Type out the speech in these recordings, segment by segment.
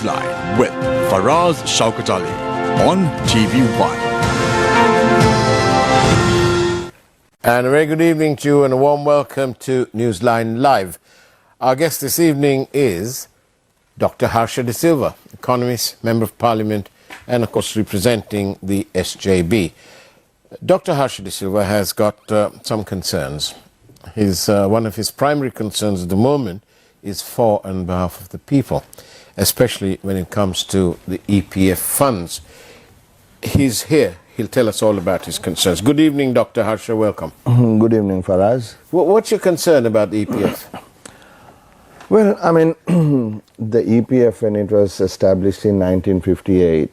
Newsline with Faraz Shaukat Ali on TV1. And a very good evening to you and a warm welcome to Newsline Live. Our guest this evening is Dr. Harsha de Silva, economist, Member of Parliament, and of course representing the SJB. Dr. Harsha de Silva has got some concerns. One of his primary concerns at the moment is for and on behalf of the people, especially when it comes to the EPF funds. He's here. He'll tell us all about his concerns. Good evening, Dr. Harsha. Welcome. Good evening, Faraz. What's your concern about the EPF? Well, I mean, the EPF, when it was established in 1958,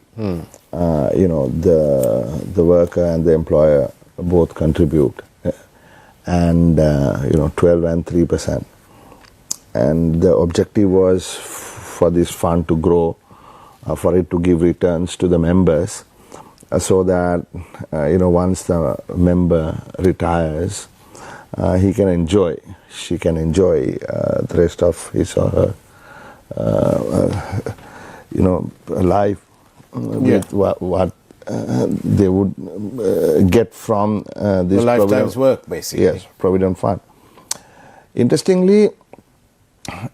the worker and the employer both contribute, and 12 and 3%. And the objective was for this fund to grow, for it to give returns to the members, so that once the member retires, she can enjoy the rest of his or her life with what they would get from this lifetime's work, basically. Yes, provident fund. Interestingly,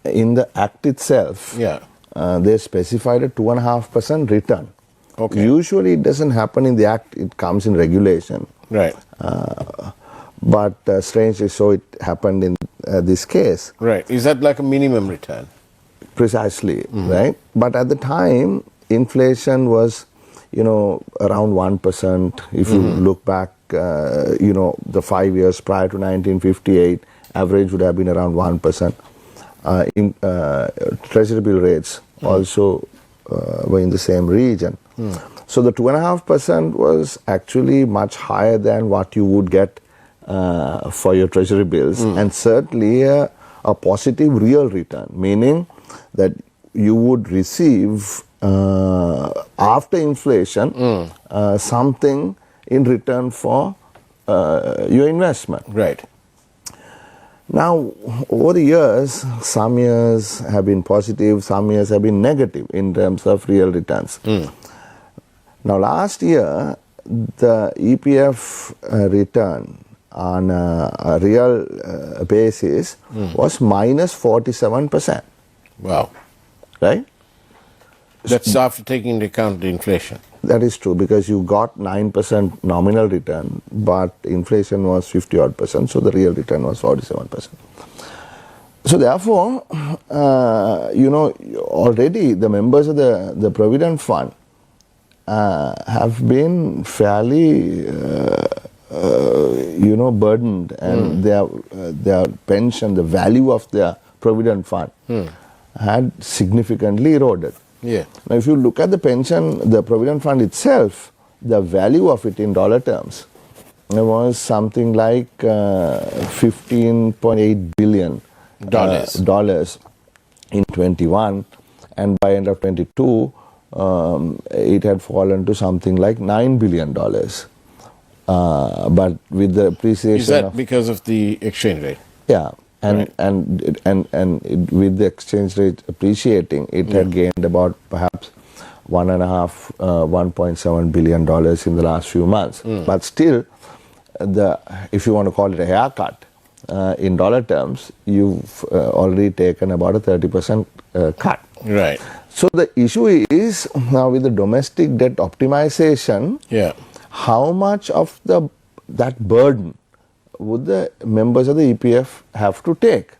in the Act itself, they specified a 2.5% return. Okay. Usually it doesn't happen in the Act, it comes in regulation. Right. But strangely so, it happened in this case. Right. Is that like a minimum return? Precisely, right? But at the time, inflation was, around 1%. If you look back, the 5 years prior to 1958, average would have been around 1%. Treasury bill rates also were in the same region. So the 2.5% was actually much higher than what you would get for your treasury bills, and certainly a positive real return, meaning that you would receive after inflation something in return for your investment. Right. Now, over the years, some years have been positive, some years have been negative in terms of real returns. Now, last year, the EPF return on a real basis was minus 47%. Wow. Right? That's after taking into account the inflation. That is true, because you got 9% nominal return, but inflation was 50-odd%, so the real return was 47%. So therefore, already the members of the Provident Fund have been fairly, burdened, and their pension, the value of their Provident Fund had significantly eroded. Yeah. Now, if you look at the pension, the Provident Fund itself, the value of it in dollar terms, it was something like $15.8 billion dollars in 21, and by end of 22, it had fallen to something like $9 billion. But with the appreciation, is that because of the exchange rate? Yeah. And, right. and with the exchange rate appreciating, it had gained about perhaps $1.7 billion in the last few months. But still, if you want to call it a haircut, in dollar terms, you've already taken about a 30% cut. Right. So the issue is now with the domestic debt optimization, how much of that burden would the members of the EPF have to take?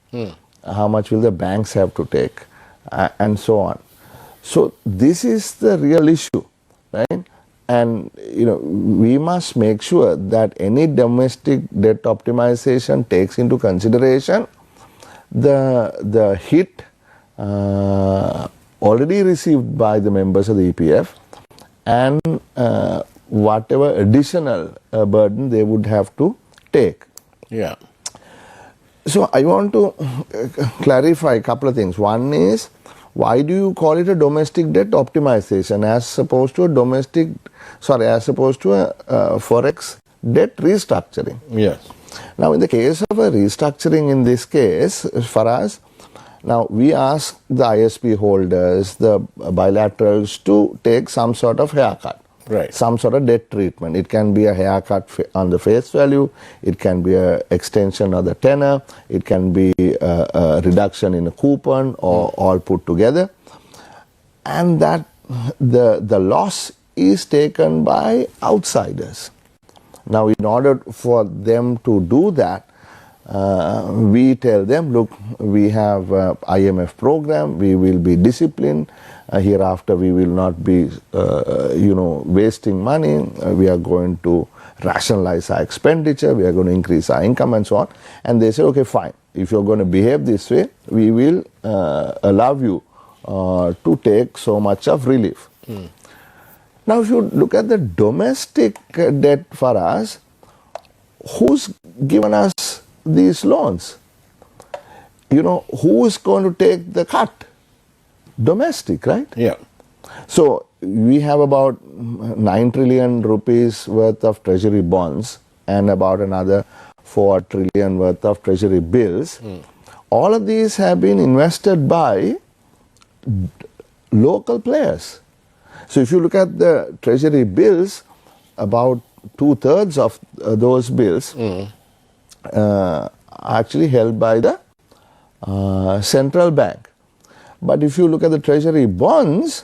How much will the banks have to take? And so on. So this is the real issue, right? And we must make sure that any domestic debt optimization takes into consideration the hit already received by the members of the EPF and whatever additional burden they would have to take. Yeah. So I want to clarify a couple of things. One is, why do you call it a domestic debt optimization as opposed to a forex debt restructuring? Yes. Now, in the case of a restructuring, in this case, for us, Now, we ask the ISP holders, the bilaterals, to take some sort of haircut. Right. Some sort of debt treatment. It can be a haircut on the face value, it can be an extension of the tenor, it can be a reduction in a coupon, or all put together. And that the loss is taken by outsiders. Now, in order for them to do that, we tell them, look, we have IMF program, we will be disciplined, hereafter we will not be, wasting money, we are going to rationalize our expenditure, we are going to increase our income and so on. And they say, okay, fine, if you're going to behave this way, we will allow you to take so much of relief. Now, if you look at the domestic debt for us, who's given us these loans? Who is going to take the cut? Domestic, right? Yeah. So, we have about 9 trillion rupees worth of treasury bonds and about another 4 trillion worth of treasury bills. All of these have been invested by local players. So, if you look at the treasury bills, about 2/3 of those bills are actually held by the central bank. But if you look at the treasury bonds,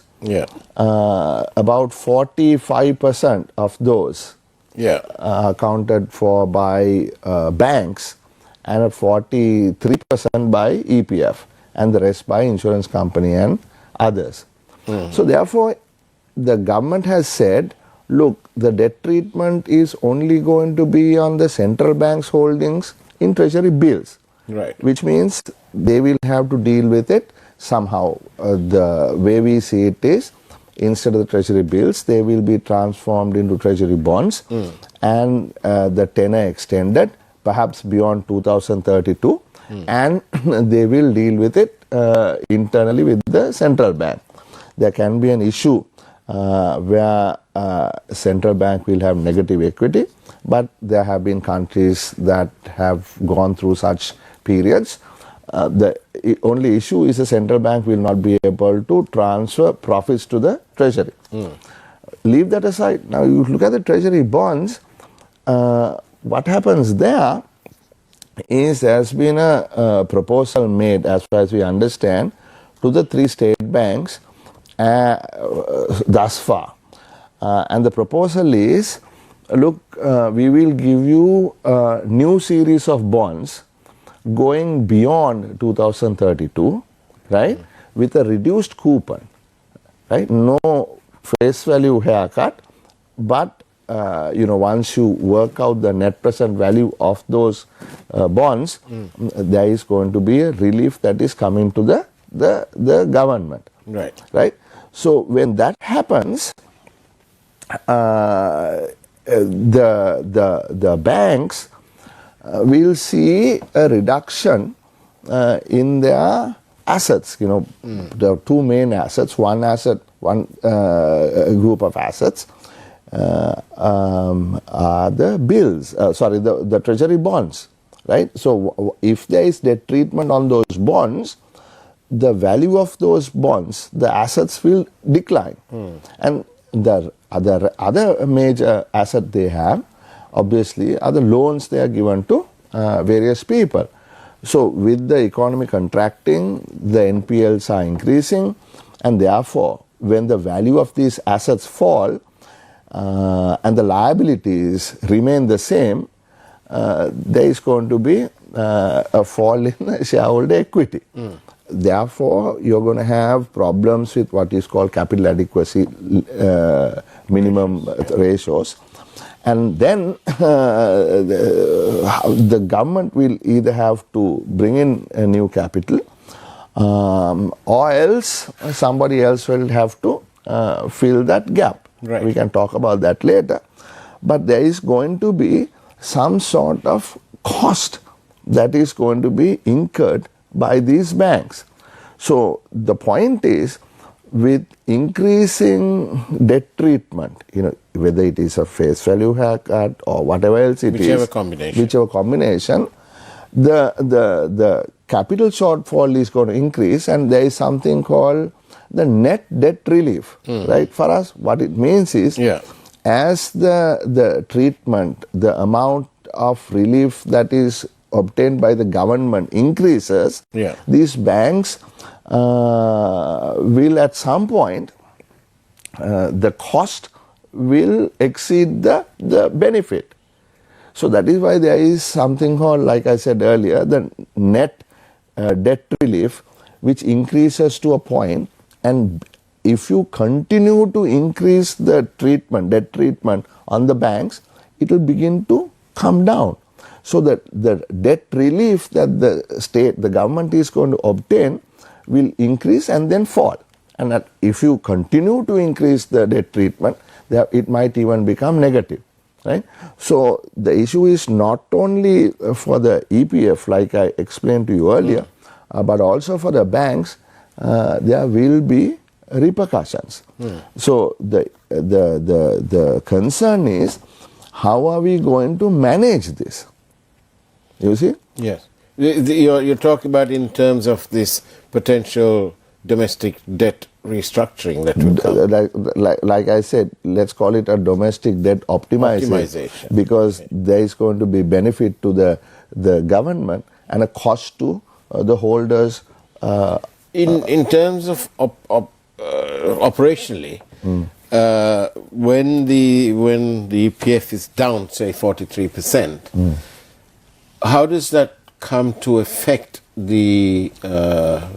about 45% of those are accounted for by banks, and 43% by EPF, and the rest by insurance company and others. So therefore, the government has said, look, the debt treatment is only going to be on the central bank's holdings in treasury bills. Right. Which means they will have to deal with it somehow. The way we see it is, instead of the treasury bills, they will be transformed into treasury bonds, and the tenor extended perhaps beyond 2032, and they will deal with it internally with the central bank. There can be an issue where central bank will have negative equity, but there have been countries that have gone through such periods. The only issue is the central bank will not be able to transfer profits to the treasury. Leave that aside. Now, you look at the treasury bonds, what happens there is there's been a proposal made, as far as we understand, to the 3 state banks thus far. And the proposal is, look, we will give you a new series of bonds going beyond 2032, right, with a reduced coupon, right? No face value haircut, but once you work out the net present value of those bonds, there is going to be a relief that is coming to the government. Right. Right. So when that happens, the banks will see a reduction in their assets. There are 2 main assets. One group of assets are the bills. The treasury bonds. Right. So if there is debt treatment on those bonds, the value of those bonds, the assets will decline. And the other major asset they have, obviously, are the loans they are given to various people. So with the economy contracting, the NPLs are increasing, and therefore, when the value of these assets fall and the liabilities remain the same, there is going to be a fall in shareholder equity. Therefore, you're going to have problems with what is called capital adequacy minimum ratios. And then the government will either have to bring in a new capital, or else somebody else will have to fill that gap. Right. We can talk about that later. But there is going to be some sort of cost that is going to be incurred by these banks. So the point is, with increasing debt treatment, whether it is a face value haircut or whatever else it is, whichever combination, the capital shortfall is going to increase, and there is something called the net debt relief, right? For us, what it means is, as the treatment, the amount of relief that is obtained by the government increases, these banks will at some point, the cost will exceed the benefit. So that is why there is something called, like I said earlier, the net debt relief, which increases to a point, and if you continue to increase the debt treatment on the banks, it will begin to come down. So that the debt relief that the government is going to obtain will increase and then fall. And that if you continue to increase the debt treatment, it might even become negative. Right? So the issue is not only for the EPF, like I explained to you earlier, but also for the banks, there will be repercussions. So the concern is, how are we going to manage this? You see? Yes. You're talking about in terms of this potential domestic debt restructuring that will come. Like I said, let's call it a domestic debt optimization. Because there is going to be benefit to the government and a cost to the holders. In terms of operationally, when the EPF is down, say 43%, how does that come to affect the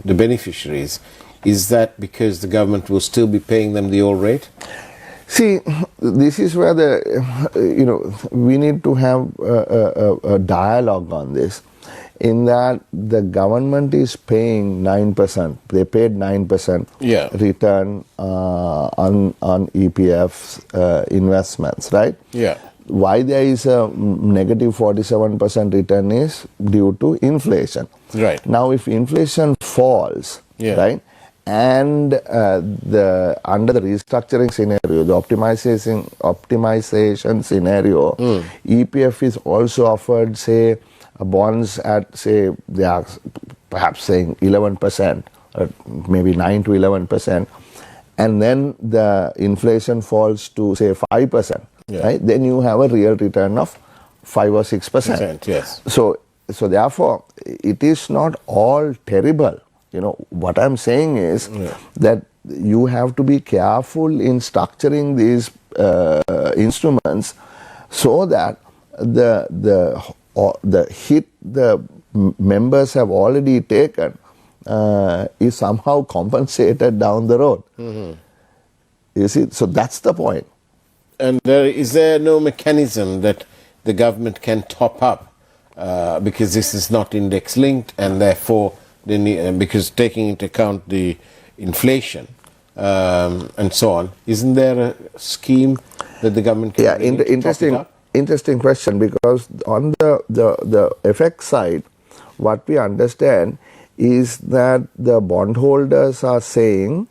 beneficiaries? Is that because the government will still be paying them the old rate? See, this is where we need to have a dialogue on this. In that the government is paying 9%. They paid 9% return on EPF investments, right? Yeah. Why there is a negative 47% return is due to inflation. Right. Now, if inflation falls, right, and under the restructuring scenario, the optimization scenario, EPF is also offered, say, bonds at, say, they are perhaps saying 11%, or maybe 9 to 11%, and then the inflation falls to, say, 5%. Right? Then you have a real return of 5 or 6%. Yes. So therefore, it is not all terrible. What I'm saying is that you have to be careful in structuring these instruments so that the hit the members have already taken is somehow compensated down the road. You see, so that's the point. And is there no mechanism that the government can top up because this is not index linked, and therefore because taking into account the inflation and so on, isn't there a scheme that the government can interesting question, because on the FX side, what we understand is that the bondholders are saying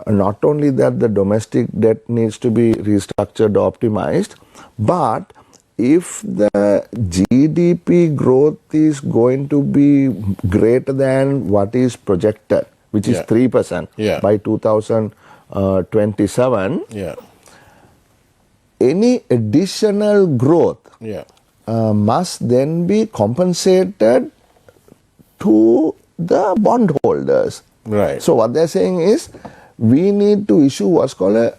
not only that the domestic debt needs to be restructured, optimized, but if the GDP growth is going to be greater than what is projected, which is 3% by 2027, any additional growth must then be compensated to the bondholders. Right. So what they're saying is, we need to issue what's called a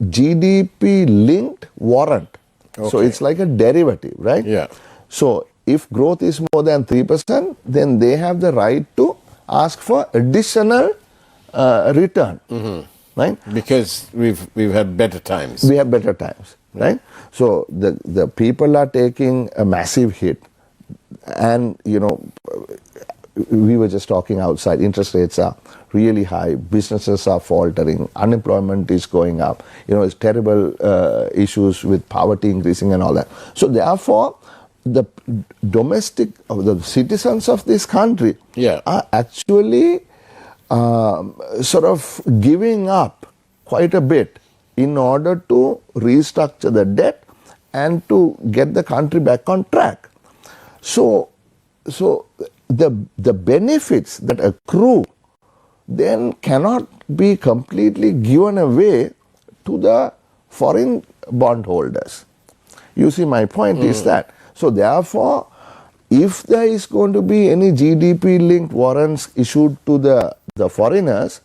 GDP-linked warrant. Okay. So it's like a derivative, right? Yeah. So if growth is more than 3%, then they have the right to ask for additional return, right? Because we've had better times. We have better times, right? So the people are taking a massive hit, and we were just talking outside, interest rates are really high, businesses are faltering, unemployment is going up, it's terrible issues with poverty increasing and all that. So therefore, the the citizens of this country are actually sort of giving up quite a bit in order to restructure the debt and to get the country back on track. So the benefits that accrue then cannot be completely given away to the foreign bondholders. You see, my point is that. So therefore, if there is going to be any GDP-linked warrants issued to the foreigners,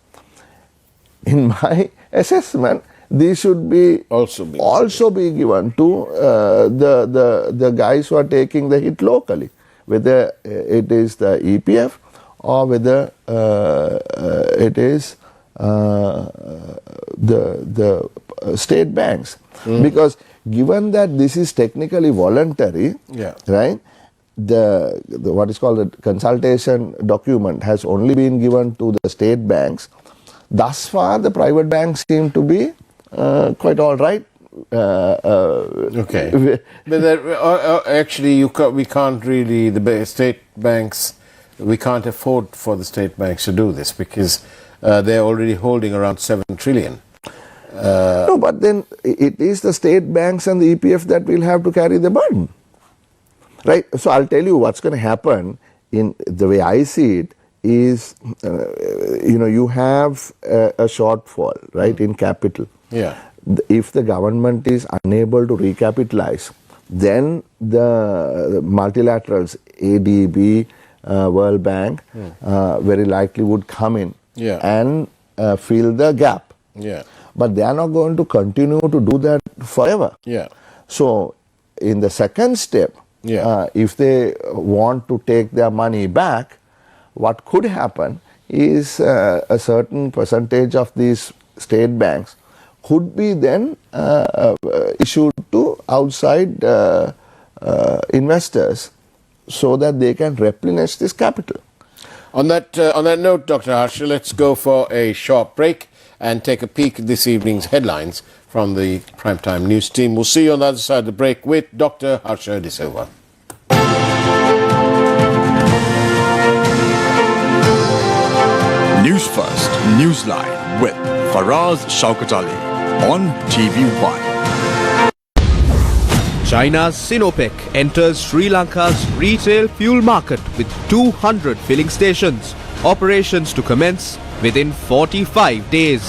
in my assessment, these should be also be given to the guys who are taking the hit locally, whether it is the EPF or whether it is the state banks. Because given that this is technically voluntary, right? The what is called the consultation document has only been given to the state banks. Thus far, the private banks seem to be quite all right. Okay, but actually, we can't really the state banks. We can't afford for the state banks to do this because they're already holding around 7 trillion. No, but then it is the state banks and the EPF that will have to carry the burden. Right, so I'll tell you what's going to happen in the way I see it is, you have a shortfall, right, in capital. Yeah. If the government is unable to recapitalize, then the multilaterals, ADB, World Bank, very likely would come in and fill the gap. Yeah. But they are not going to continue to do that forever. Yeah. So, in the second step, if they want to take their money back, what could happen is a certain percentage of these state banks could be then issued to outside investors so that they can replenish this capital. On that note, Dr. Harsha, let's go for a short break and take a peek at this evening's headlines from the Primetime News team. We'll see you on the other side of the break with Dr. Harsha de Silva. Newsfirst, Newsline with Faraz Shaukat Ali on TV1. China's Sinopec enters Sri Lanka's retail fuel market with 200 filling stations. Operations to commence within 45 days.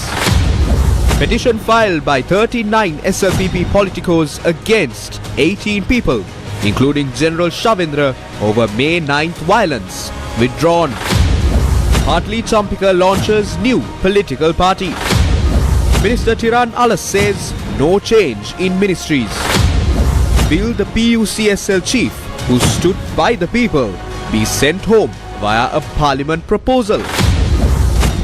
Petition filed by 39 SLPP politicos against 18 people, including General Shavindra, over May 9th violence, withdrawn. Hartley Champika launches new political party. Minister Tiran Alas says no change in ministries. Will the PUCSL chief, who stood by the people, be sent home via a parliament proposal?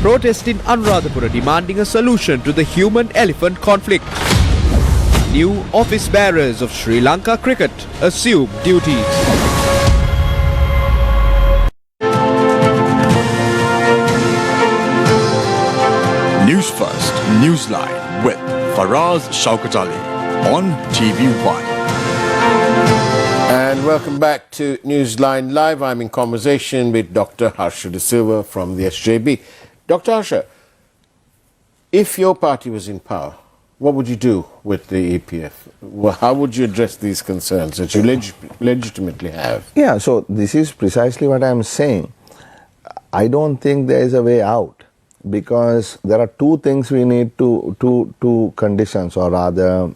Protest in Anuradhapura demanding a solution to the human-elephant conflict. New office bearers of Sri Lanka cricket assume duties. Newsfirst, Newsline with Faraz Shaukat Ali on TV1. And welcome back to Newsline Live. I'm in conversation with Dr. Harsha de Silva from the SJB. Dr. Harsha, if your party was in power, what would you do with the EPF? Well, how would you address these concerns that you legitimately have? Yeah, so this is precisely what I'm saying. I don't think there is a way out, because there are two things we need two conditions, or rather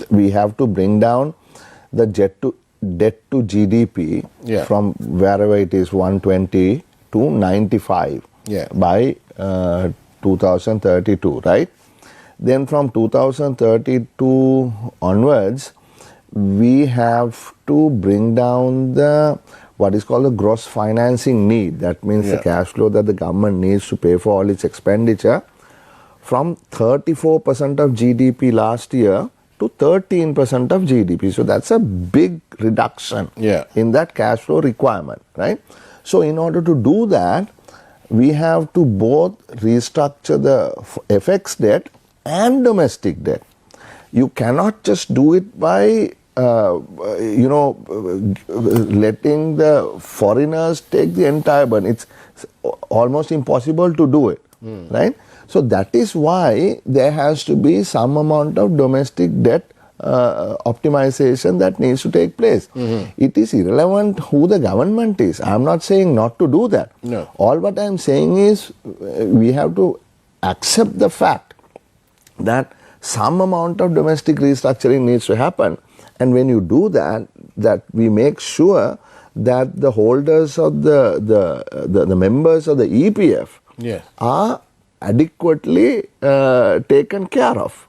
we have to bring down the debt to GDP from wherever it is 120 to 95 by 2032, right? Then from 2032 onwards, we have to bring down the what is called the gross financing need. That means the cash flow that the government needs to pay for all its expenditure, from 34% of GDP last year to 13% of GDP. So that's a big reduction in that cash flow requirement, right? So in order to do that, we have to both restructure the FX debt and domestic debt. You cannot just do it by letting the foreigners take the entire burden. It's almost impossible to do it, right? So that is why there has to be some amount of domestic debt optimization that needs to take place. It is irrelevant who the government is. I'm not saying not to do that. No. All what I'm saying is we have to accept the fact that some amount of domestic restructuring needs to happen. And when you do that, that we make sure that the holders of the members of the EPF Yes. are adequately taken care of.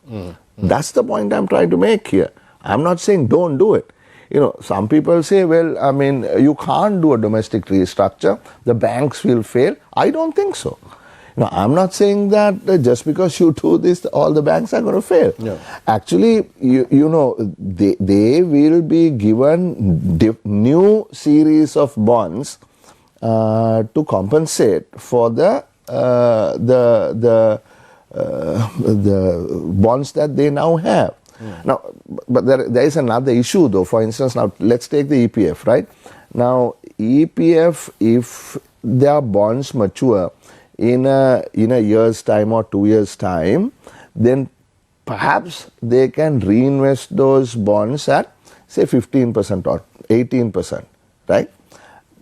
That's the point I'm trying to make here. I'm not saying don't do it. You know, some people say, well, I mean, you can't do a domestic restructure, the banks will fail. I don't think so. You know, I'm not saying that just because you do this, all the banks are going to fail. No. Actually, you know, they will be given new series of bonds to compensate for the bonds that they now have. Now, but there is another issue though. For instance, now let's take the EPF, right? Now, EPF, if their bonds mature in a year's time or 2 years' time, then perhaps they can reinvest those bonds at, say, 15% or 18%, right?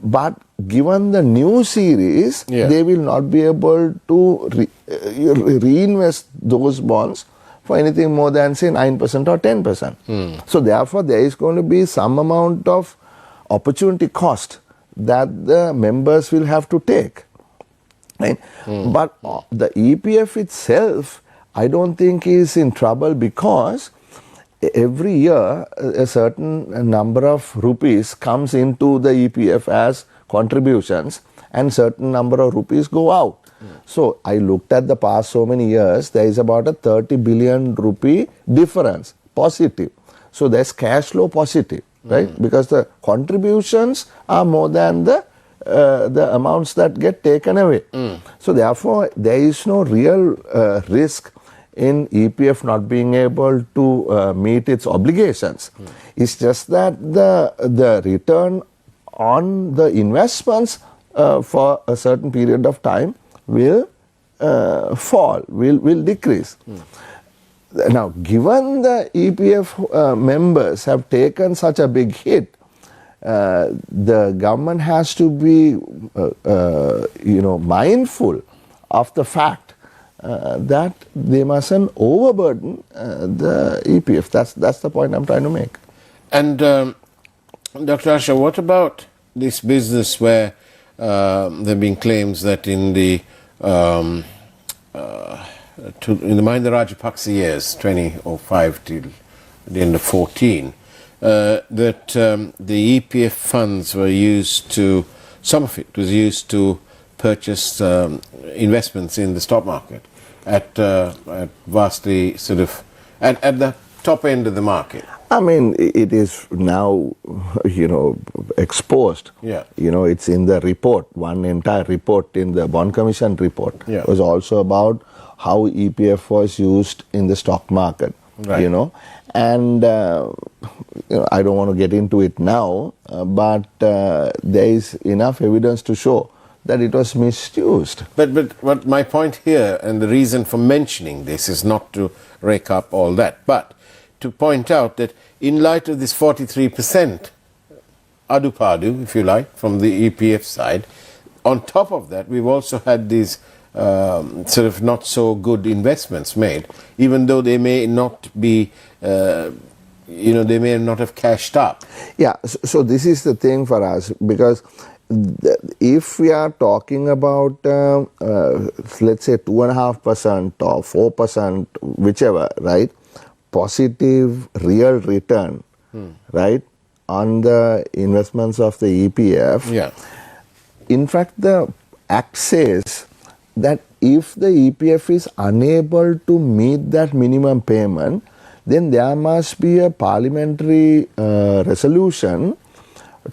But given the new series, they will not be able to reinvest those bonds for anything more than, say, 9% or 10%. So therefore, there is going to be some amount of opportunity cost that the members will have to take. Right? But the EPF itself, I don't think is in trouble, because every year a certain number of rupees comes into the EPF as contributions and certain number of rupees go out. So I looked at the past so many years, there is about a 30 billion rupee difference, positive. So there's cash flow positive, right? Because the contributions are more than the amounts that get taken away. So therefore, there is no real risk in EPF not being able to meet its obligations. It's just that the return on the investments for a certain period of time will fall, will decrease. Now, given the EPF members have taken such a big hit, the government has to be, mindful of the fact that they mustn't overburden the EPF. That's the point I'm trying to make. And Dr. Harsha, what about this business where there have been claims that in the Mahinda Rajapaksa years, 2005 till the end of 14, that the EPF funds were used to, some of it was used to purchase investments in the stock market at vastly sort of, at the top end of the market. I mean, it is now, exposed. Yeah. It's in the report, one entire report in the Bond Commission report. Yeah. It was also about how EPF was used in the stock market. Right. And I don't want to get into it now, but there is enough evidence to show that it was misused. But what my point here, and the reason for mentioning this, is not to rake up all that, but to point out that in light of this 43% adupadu, if you like, from the EPF side, on top of that, we've also had these sort of not so good investments made, even though they may not be, they may not have cashed up. Yeah, so this is the thing for us, because if we are talking about, let's say 2.5% or 4%, whichever, right, positive real return, right, on the investments of the EPF. Yeah. In fact, the Act says that if the EPF is unable to meet that minimum payment, then there must be a parliamentary resolution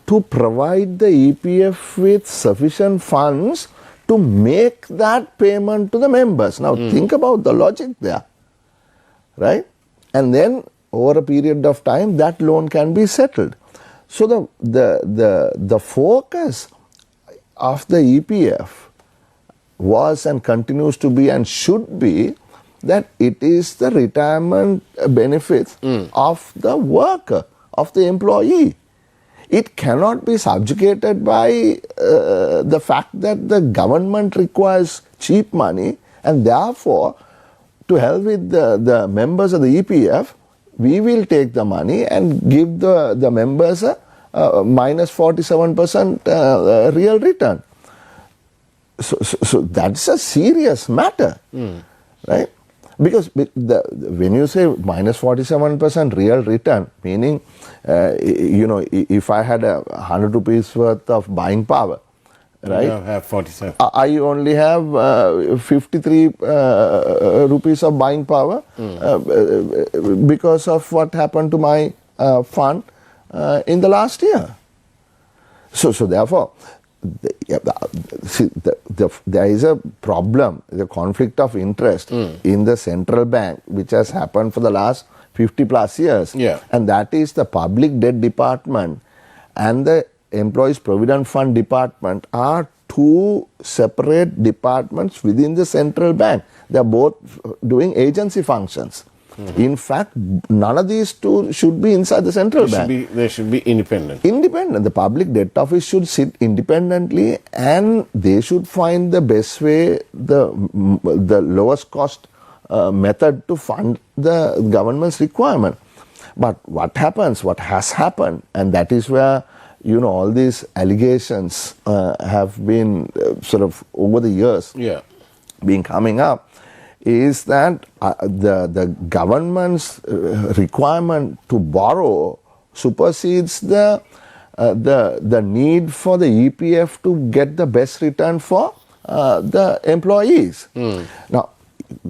to provide the EPF with sufficient funds to make that payment to the members. Now, think about the logic there, right? And then, over a period of time, that loan can be settled. So the focus of the EPF was and continues to be and should be that it is the retirement benefits of the worker, of the employee. It cannot be subjugated by the fact that the government requires cheap money, and therefore, to hell with the members of the EPF, we will take the money and give the members a minus 47% real return. So that's a serious matter, right? Because when you say minus 47% real return, meaning, if I had 100 rupees worth of buying power, right? You have 47. I only have 53 rupees of buying power because of what happened to my fund in the last year. So therefore, there is a problem, the conflict of interest in the central bank, which has happened for the last 50 plus years. Yeah. And that is the public debt department and the employees provident fund department are two separate departments within the central bank. They are both doing agency functions. In fact, none of these two should be inside the central bank. They should be independent. Independent. The public debt office should sit independently, and they should find the best way, the lowest cost method to fund the government's requirement. But what has happened, and that is where all these allegations have been sort of over the years been coming up, is that the government's requirement to borrow supersedes the need for the EPF to get the best return for the employees. Now,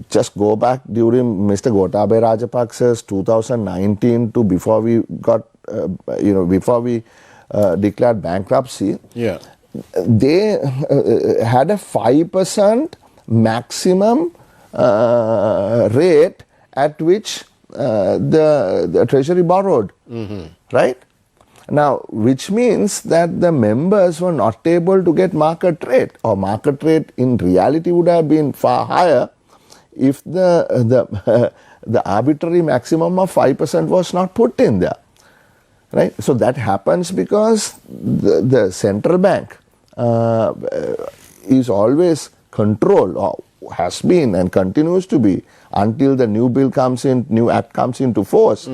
just go back during Mr. Gotabaya Rajapaksa's 2019 to before we got, before we declared bankruptcy. Yeah. They had a 5% maximum rate at which the treasury borrowed, right? Now, which means that the members were not able to get market rate, or market rate in reality would have been far higher if the arbitrary maximum of 5% was not put in there, right? So that happens because the central bank is always controlled, or has been and continues to be until the new bill comes in, new act comes into force,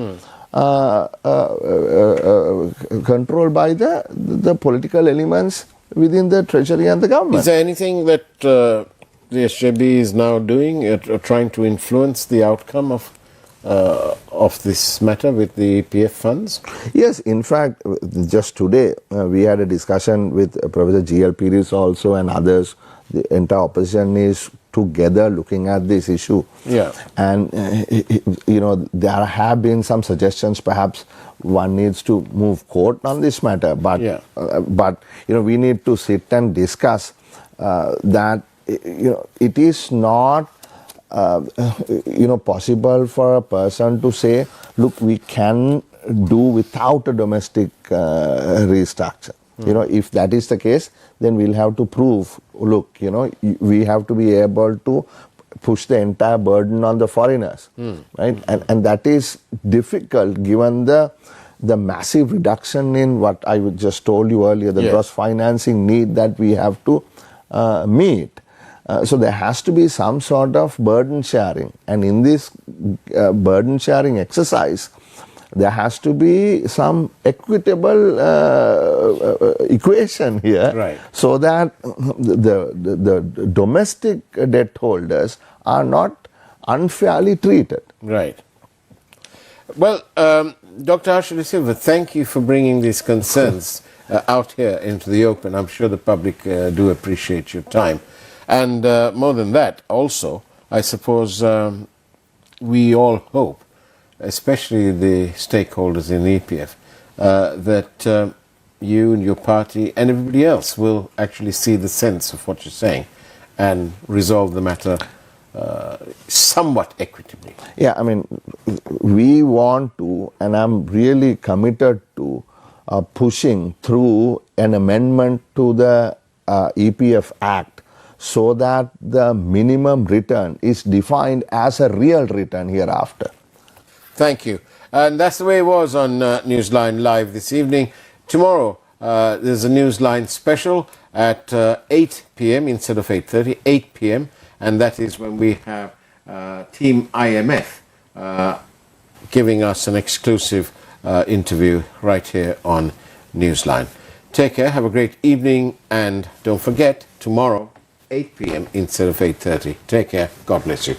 controlled by the political elements within the treasury and the government. Is there anything that the SJB is now doing, trying to influence the outcome of this matter with the EPF funds? Yes, in fact, just today we had a discussion with Professor G.L. Pires also and others. The entire opposition is together looking at this issue. Yeah. And, there have been some suggestions, perhaps one needs to move court on this matter. But, we need to sit and discuss that, it is not, possible for a person to say, look, we can do without a domestic restructure. If that is the case, then we'll have to prove, look, we have to be able to push the entire burden on the foreigners, right? And that is difficult given the massive reduction in what I just told you earlier, the gross financing need that we have to meet. So there has to be some sort of burden sharing. And in this burden sharing exercise, there has to be some equitable equation here, right, so that the domestic debt holders are not unfairly treated. Right. Well, Dr. Harsha de Silva, thank you for bringing these concerns out here into the open. I'm sure the public do appreciate your time. And more than that, also, I suppose we all hope, especially the stakeholders in the EPF, that you and your party and everybody else will actually see the sense of what you're saying and resolve the matter somewhat equitably. Yeah, I mean, we want to, and I'm really committed to pushing through an amendment to the EPF Act so that the minimum return is defined as a real return hereafter. Thank you. And that's the way it was on Newsline Live this evening. Tomorrow, there's a Newsline special at 8 p.m. instead of 8:30, 8 p.m. And that is when we have Team IMF giving us an exclusive interview right here on Newsline. Take care, have a great evening, and don't forget, tomorrow, 8 p.m. instead of 8:30. Take care. God bless you.